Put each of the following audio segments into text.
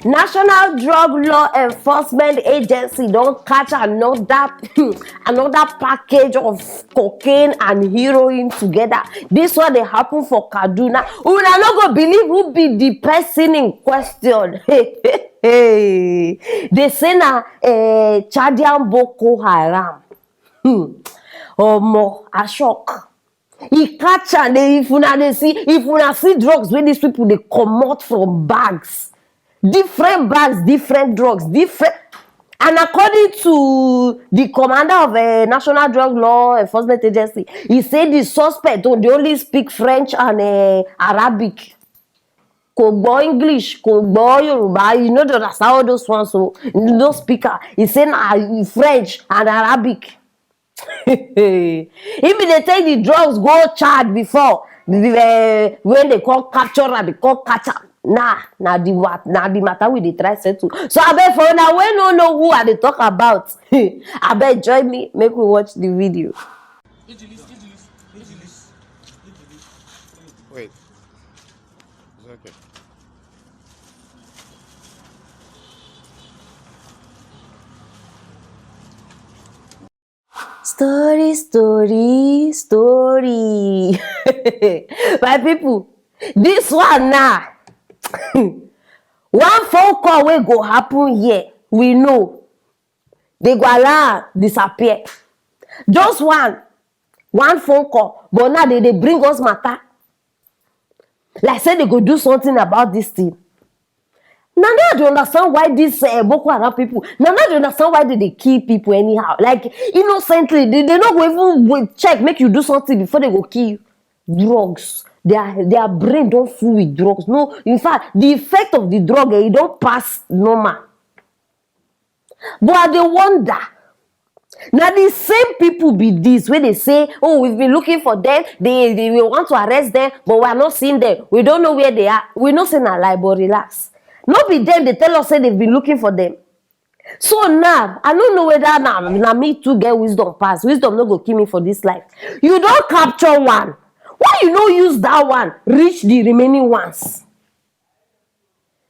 National Drug Law Enforcement Agency don't catch another another package of cocaine and heroin together. This one they happen for Kaduna. We are not gonna believe who be the person in question. They say na Chadian Boko Haram. Omo, a shock. He catch and if una see drugs when these people they come out from bags. Different bags, different drugs, different. And according to the commander of a National Drug Law Enforcement Agency, he said the suspect they only speak French and Arabic. Kò gbọ́ English, kò gbọ́ Yoruba, you know that's how those ones so no speaker. He said French and Arabic. If they take the drugs, go charge before when they call capture and they call catch up. Nah, the matter with the try settle. So I bet for now, we don't know who are they talk about. I bet join me, make we watch the video. Wait. It's okay. Story. My people, this one now. One phone call will go happen here. We know. They go allow disappear. Just one phone call. But now they bring us matter. Like say they go do something about this thing. Now I don't understand why these Boko Haram people. Now I don't understand why they kill people anyhow. Like innocently, they not go even check, make you do something before they go kill you. Drugs. Their brain don't full with drugs. No, in fact, the effect of the drug, it don't pass normal. But they wonder. Now the same people be this where they say, oh, we've been looking for them. They want to arrest them, but we are not seeing them. We don't know where they are. We not saying a lie, but relax. Not be them. They tell us say they've been looking for them. So now I don't know whether now me too get wisdom pass. Wisdom not go kill me for this life. You don't capture one. Why you no use that one? Reach the remaining ones.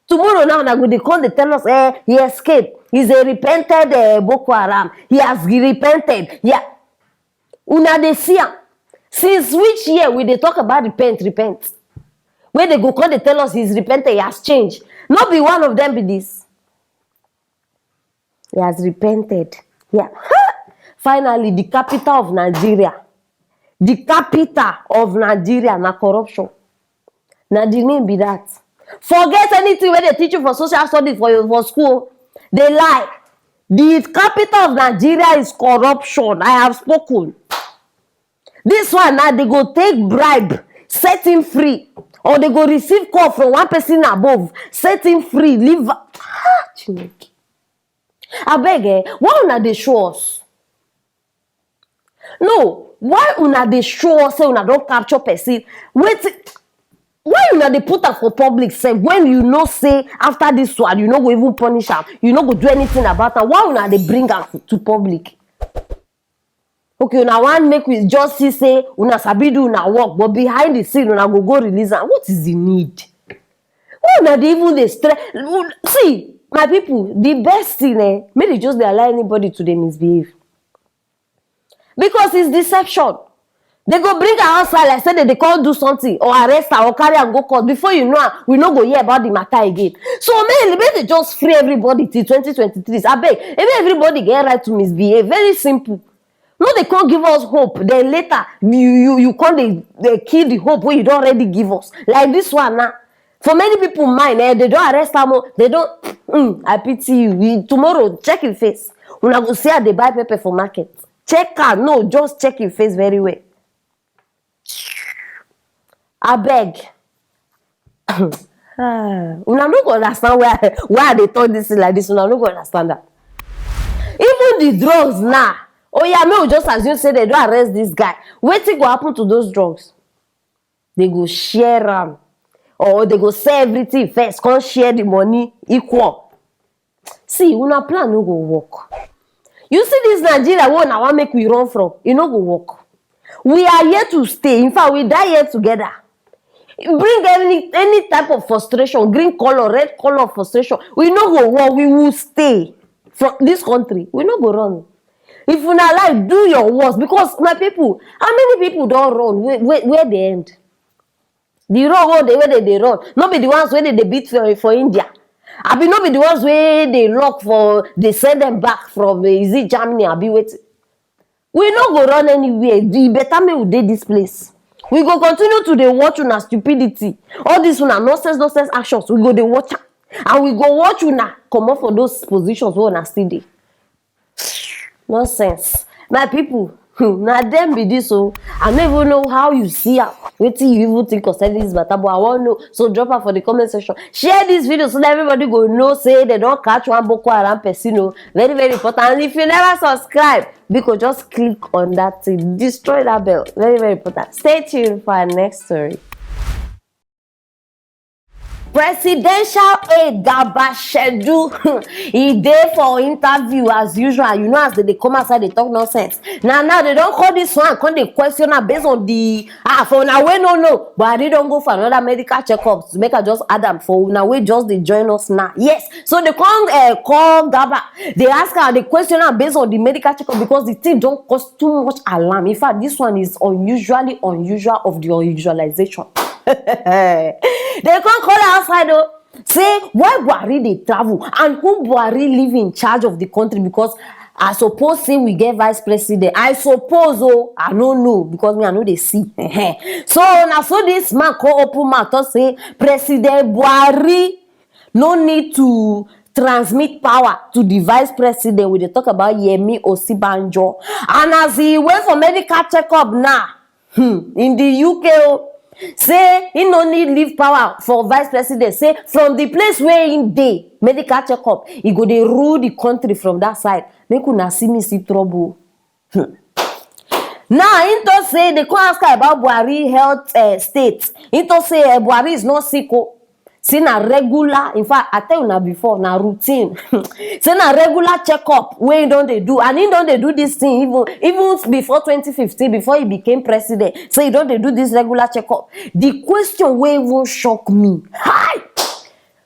Tomorrow now they come they tell us, he escaped. He's a repented Boko Haram. He has repented. Yeah. Una dey see am. Since which year will they talk about repent? When they go come they tell us he's repented, he has changed. Not be one of them be this. He has repented. Yeah. Finally, the capital of Nigeria. The capital of Nigeria na corruption. Na the name be that. Forget anything when they teach you for social studies for school. They lie. The capital of Nigeria is corruption. I have spoken. This one now they go take bribe, set him free, or they go receive call from one person above, set him free, leave. I beg, why una dey show us? No, why una dey show us say una don't capture person? Wait, why una dey put am for public say when you know say after this one you no go even punish am, you no go do anything about am? Why una dey bring am to public? Okay, una wan make we just see say una sabi do una work, but behind the scene una go release am. What is the need? Why una dey even dey stress? See, my people, the best thing make they just dey allow anybody to dey misbehave. Because it's deception. They go bring her outside like say they can't do something or arrest her or carry her go court. Before you know her, we no go hear about the matter again. So maybe they just free everybody till 2023. I beg, maybe everybody get right to misbehave. Very simple. No, they can't give us hope. Then later you can't they kill the hope where you don't already give us. Like this one now. For many people mind, they don't arrest her more. They don't. I pity you. Tomorrow check your face. When I go see her, they buy pepper for market. Check her. No, just check your face very well. I beg. Una no go understand why they thought this is like this. Una no go understand that. Even the drugs now. Oh yeah, me just assume say they don't arrest this guy. Wetin go happen to those drugs? They go share them, or they go sell everything first, come share the money equal. See, una plan no go work. You see this Nigeria one I want make we run from, it no go work. We are here to stay. In fact, we die here together. bring any type of frustration, green color, red color frustration, we no go war, we will stay from this country, we no go run. If una like, do your worst, because my people, how many people don run where they end? The run where they run, not be the ones where they beat for India. I be not be the ones where they lock for, they send them back from is it Germany? I be waiting. We no go run anywhere. The better me we dey this place. We go continue to dey watch una stupidity. All this una nonsense actions. We go dey watch am. And we go watch una comot for those positions wey una still dey. Nonsense. My people, na dem be this o. I no even know how you see am. Wetin you even think concerning this matter, but I wan know. So drop am for the comment section. Share this video so that everybody go know say they don catch one Boko Haram person o. Very, very important. And if you never subscribe, because just click on that thing. Destroy that bell. Very, very important. Stay tuned for our next story. Presidential aide Gaba schedule e dey for interview as usual. You know, as they come outside they talk nonsense. Now they don't call this one, come they question her based on the for now we no know, but they don't go for another medical checkup to make her just add them for now we just they join us now. Yes, so they come call Gaba. They ask her, they question her based on the medical checkup because the thing don't cause too much alarm. In fact, this one is unusually unusual of the unusualization. They can't call her outside though. Say why Buhari they travel and who Buhari live in charge of the country, because I suppose say we get vice president. I suppose I don't know because me I know they see. So now so this man call open mouth to say President Buhari no need to transmit power to the vice president. We dey talk about Yemi Osibanjo, and as he went for medical checkup now in the UK. Say he no need leave power for vice president. Say from the place where he dey medical checkup, he go dey rule the country from that side. Make una see me see trouble. Now he to say they come ask her about Buhari health state. He to say Buhari is not sick. Say na regular, in fact I tell you before, na routine. Say na regular checkup wey he don dey do, and he don dey do this thing even before 2015, before he became president. So he don dey do this regular checkup. The question wey even shock me, hi!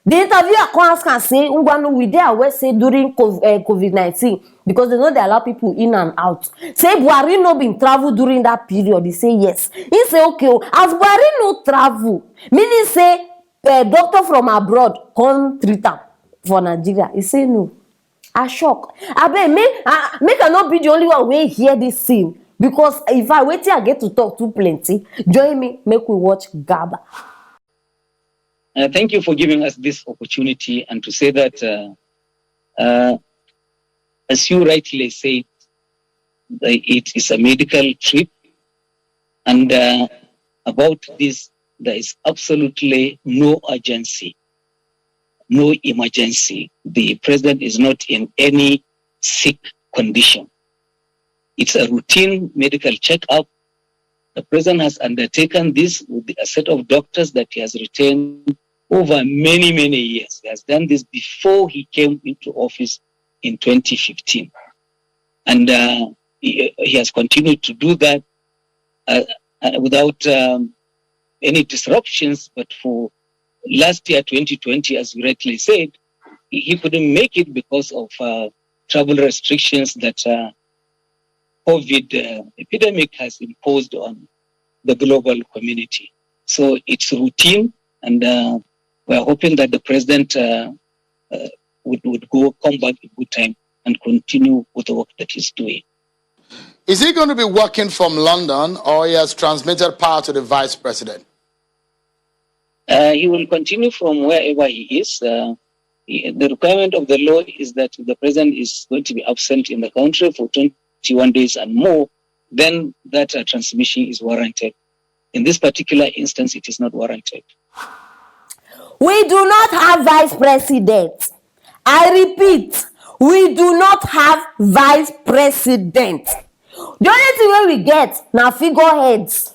The interviewer come ask am say Ngwanu we dey aware say during COVID-19, because they know they allow people in and out. Say Buhari no been travel during that period. He say yes. He say okay, as Buhari no travel, meaning say doctor from abroad come treat am for Nigeria. He say no. I shock. Abeg make I not be the only one wey hear this thing, because if I wait till I get to talk too plenty, join me make we watch Gaba. Thank you for giving us this opportunity and to say that as you rightly said, it is a medical trip, and about this there is absolutely no urgency, no emergency. The president is not in any sick condition. It's a routine medical checkup. The president has undertaken this with a set of doctors that he has retained over many, many years. He has done this before he came into office in 2015. And he has continued to do that without any disruptions. But for last year, 2020, as you rightly said, he couldn't make it because of travel restrictions that COVID epidemic has imposed on the global community. So it's routine, and we're hoping that the president would come back in good time and continue with the work that he's doing. Is he going to be working from London, or he has transmitted power to the vice president? He will continue from wherever he is. The requirement of the law is that the president is going to be absent in the country for 21 days and more, then that transmission is warranted. In this particular instance, it is not warranted. We do not have vice president. I repeat, we do not have vice president. The only thing wey we get na figureheads.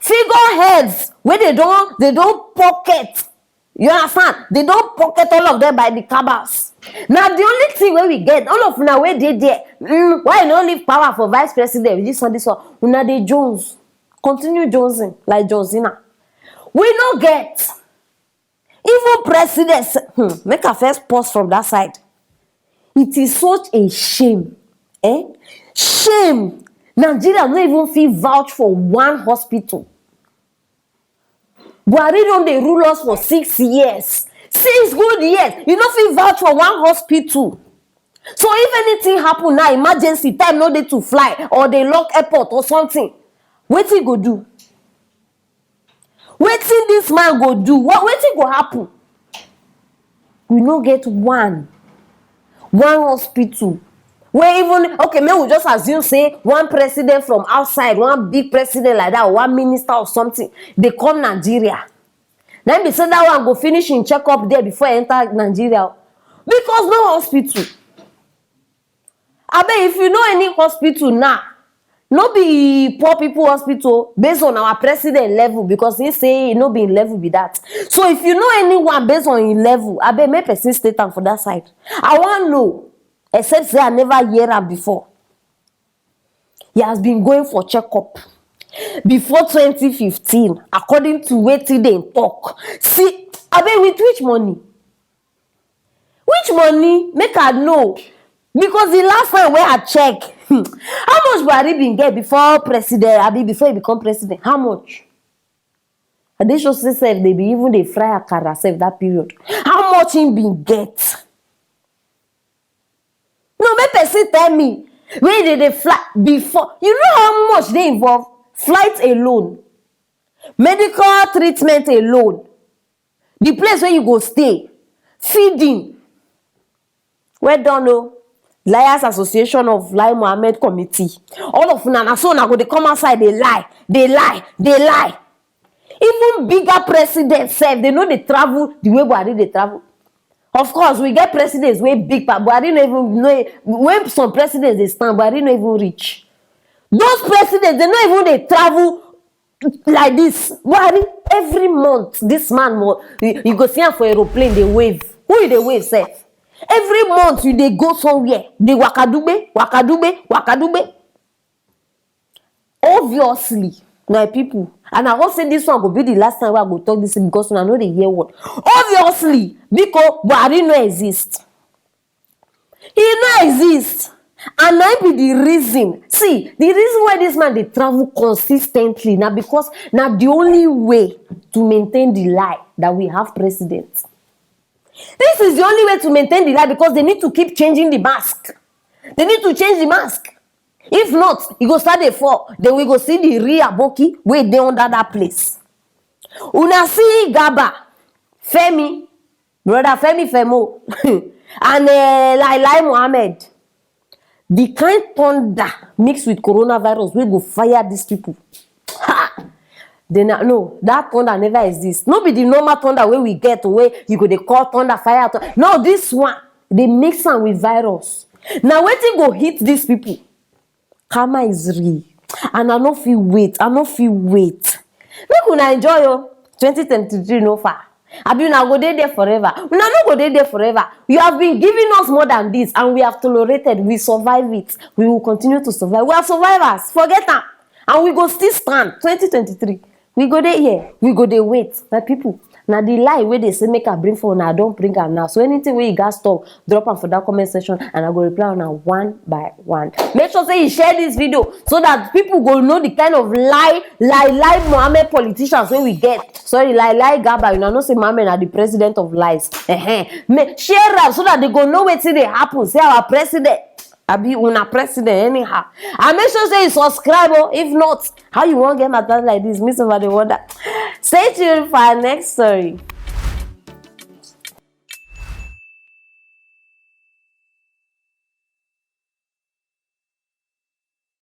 Figureheads wey they don't pocket. You understand? They don't pocket all of them by the cabals. Now the only thing wey we get, all of una wey dey there, why you no leave power for vice president with this one? Una dey Jones. Continue jonesing like John Cena. we no get. Even presidents, make a first pause from that side. It is such a shame. Shame. Nigeria no even fit vouch for one hospital. Buhari don dey rule us for 6 years. 6 good years. You no fit vouch for one hospital. So if anything happen now, emergency time no dey to fly, or they lock airport or something, wetin go do? Wetin this man go do? Wetin go happen? We no get one hospital. Where even, okay, may we just assume say one president from outside, one big president like that, or one minister or something, they come Nigeria. Then be say that one go finish in checkup there before enter Nigeria, because no hospital. Abeg, if you know any hospital now, no be poor people hospital based on our president level, because he say he no be in level be that. So if you know anyone based on in level, abeg make person state am for that side. I wan know, except say I never hear am before. He has been going for checkup before 2015, according to wetin dem talk. See, abeg, with which money? Which money? Make I know. Because the last time wey I check, how much Buhari bin get before president, abi before he become president? How much? And they should say sef, they be even dey fry akara sef that period. How much him bin get? No, make person tell me when they fly before. You know how much they involve? Flight alone, medical treatment alone, the place where you go stay, feeding. Well done, oh. Liars Association of Lai Mohammed Committee. All of una so na go dey come outside, they lie. Even bigger presidents sef, they know they travel the way Buhari they travel. Of course, we get presidents wey big, but Buhari no even know. When some presidents they stand, Buhari no even reach. Those presidents, they no even they travel like this. Buhari, every month, this man, you go see him for aeroplane, they wave. Who they wave, sef? Every month, you they go somewhere. They wakadube. Obviously, my people, and I hope say this one will be the last time I go talk this, because I know they hear what. Obviously, because Buhari no exist. He no exist. And that be the reason. See, the reason why this man they travel consistently now, because now the only way to maintain the lie that we have presidents. This is the only way to maintain the lie, because they need to keep changing the mask. They need to change the mask. If not, it go start the fall. Then we go see the real Aboki where they under that place. Una see Gaba, Femi, brother Femi Femo, and Lai Mohammed. The kind thunder mixed with coronavirus will go fire these people. Ha! Then no, that thunder never exists. No be the normal thunder where we get away. You go they call thunder fire. No, this one they mix am with virus. Now wetin go hit these people? Karma is real, and I no fit wait. Make una enjoy yo. 2023 no far. Abi una go dey there forever. Una no go dey there forever. You have been giving us more than this, and we have tolerated. We survive it. We will continue to survive. We are survivors. Forget that. And we go still stand. 2023. We go there here. We go there wait. My people. Now the lie where they say make a bring for now, don't bring am now. So anything where you guys talk, drop am for that comment section, and I go reply on one by one. Make sure say you share this video so that people go know the kind of lie Mohammed politicians when we get. Sorry, lie Gaba. You know say Mohammed are the president of lies. Share am so that they go know wetin dey happen. Say our president. Abi una president anyhow. And make sure say you subscribe. If not, how you won't get my thoughts like this? Miss over the wonder. Stay tuned for our next story.